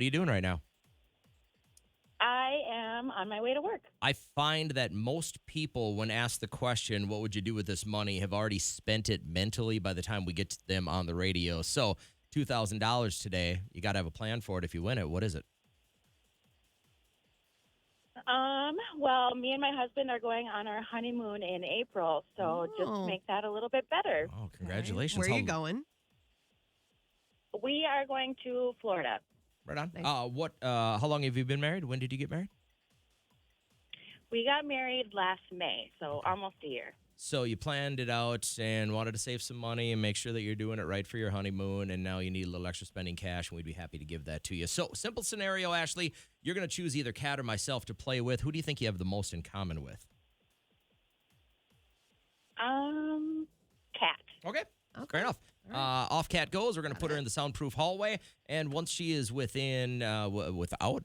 are you doing right now? I am on my way to work. I find that most people, when asked the question, what would you do with this money, have already spent it mentally by the time we get to them on the radio. So $2,000 today, you got to have a plan for it if you win it. What is it? Well, me and my husband are going on our honeymoon in April, so just to make that a little bit better. Oh, congratulations. Where are you going? We are going to Florida. Right on. Nice. How long have you been married? When did you get married? We got married last May, so almost a year. So you planned it out and wanted to save some money and make sure that you're doing it right for your honeymoon, and now you need a little extra spending cash, and we'd be happy to give that to you. So, simple scenario, Ashley. You're going to choose either Kat or myself to play with. Who do you think you have the most in common with? Cat. Okay. Fair enough. Off Kat goes. We're going to put her in the soundproof hallway, and once she is within, without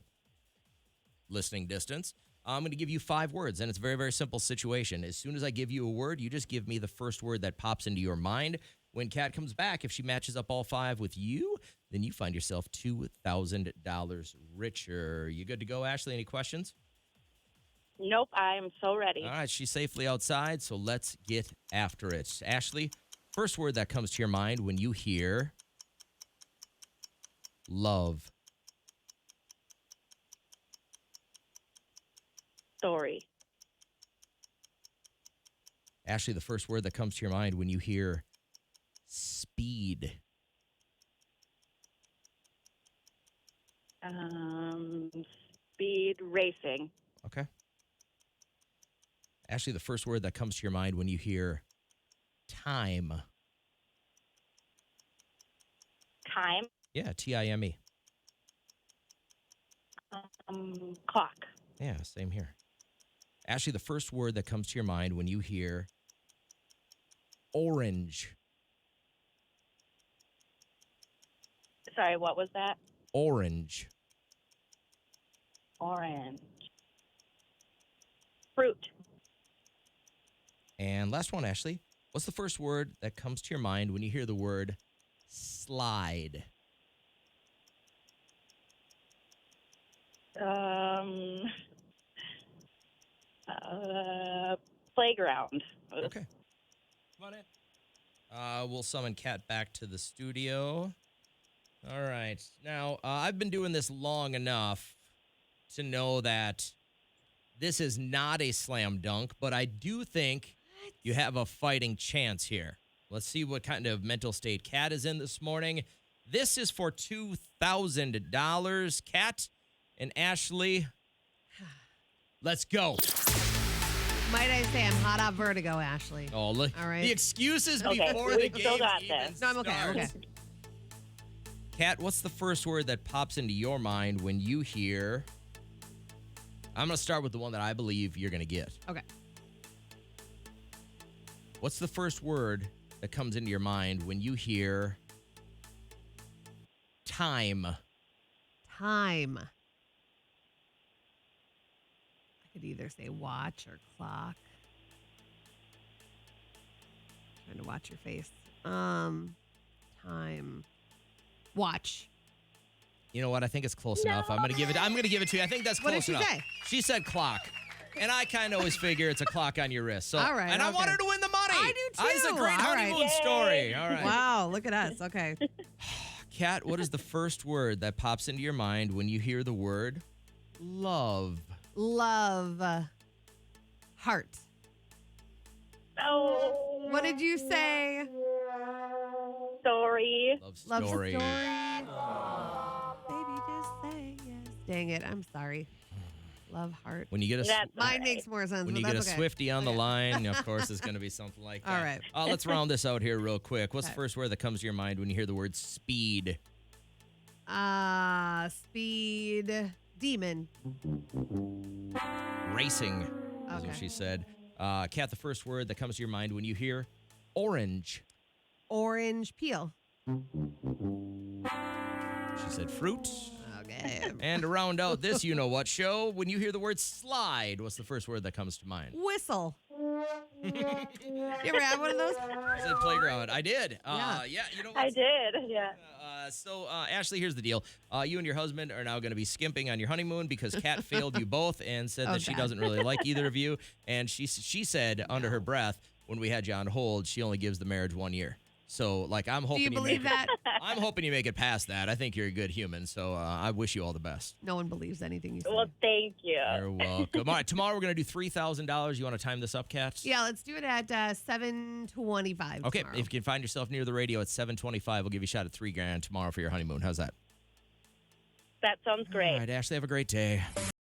listening distance, I'm going to give you 5 words, and it's a very, very simple situation. As soon as I give you a word, you just give me the first word that pops into your mind. When Kat comes back, if she matches up all 5 with you, then you find yourself $2,000 richer. You good to go, Ashley? Any questions? Nope, I'm so ready. All right, she's safely outside, so let's get after it. Ashley, first word that comes to your mind when you hear love. Story. Ashley, the first word that comes to your mind when you hear speed. Speed racing. Okay. Ashley, the first word that comes to your mind when you hear time. Time. Yeah, Time. Clock. Yeah, same here. Ashley, the first word that comes to your mind when you hear orange. Sorry, what was that? Orange. Orange. Fruit. And last one, Ashley. What's the first word that comes to your mind when you hear the word slide? Playground. Okay. Come on in. We'll summon Kat back to the studio. All right. Now, I've been doing this long enough to know that this is not a slam dunk, but I do think you have a fighting chance here. Let's see what kind of mental state Kat is in this morning. This is for $2,000. Kat and Ashley, let's go. Might I say I'm hot off vertigo, Ashley. Oh, look. All right. The excuses Okay, before we the still game got even this. No, I'm okay. I'm okay. starts. Kat, what's the first word that pops into your mind when you hear... I'm going to start with the one that I believe you're going to get. Okay. What's the first word that comes into your mind when you hear time? Time. I could either say watch or clock. Trying to watch your face. Time. Watch. You know what? I think it's close enough. I'm going to give it to you. I think that's What did close she enough. say? She said clock. And I kind of always figure it's a clock on your wrist. So, All right, and I okay. want her to win the money. I do too. It's a great All right. honeymoon story. All right. Wow, look at us. Okay. Kat, what is the first word that pops into your mind when you hear the word love? Love. Heart. Oh. What did you say? Story. Love Love story. story. Baby, just say yes. Dang it. I'm sorry. Love heart. When you get a That's Mine all right. makes more sense. when but you get a that's okay. Swiftie on the line, of course, it's going to be something like that. All right. Let's round this out here real quick. What's the Okay. first word that comes to your mind when you hear the word speed? Speed. Demon. Racing, is Okay. what she said. Kat, the first word that comes to your mind when you hear orange. Orange peel. She said fruit. Okay. And to round out this you-know-what show, when you hear the word slide, what's the first word that comes to mind? Whistle. You ever have one of those? I said playground. I did. Yeah. You know what? I did. Yeah. So, Ashley, here's the deal. You and your husband are now going to be skimping on your honeymoon because Kat failed you both and said that she Okay. doesn't really like either of you. And she said under her breath when we had you on hold, she only gives the marriage 1 year. So, like, I'm Do hoping you believe make that? I'm hoping you make it past that. I think you're a good human. So, I wish you all the best. No one believes anything you say. Well, thank you. You're welcome. All right, tomorrow we're going to do $3,000. You want to time this up, Kat? Yeah, let's do it at 7:25. Okay, tomorrow. if you can find yourself near the radio at 7:25, we'll give you a shot at $3,000 tomorrow for your honeymoon. How's that? That sounds great. All right, Ashley, have a great day.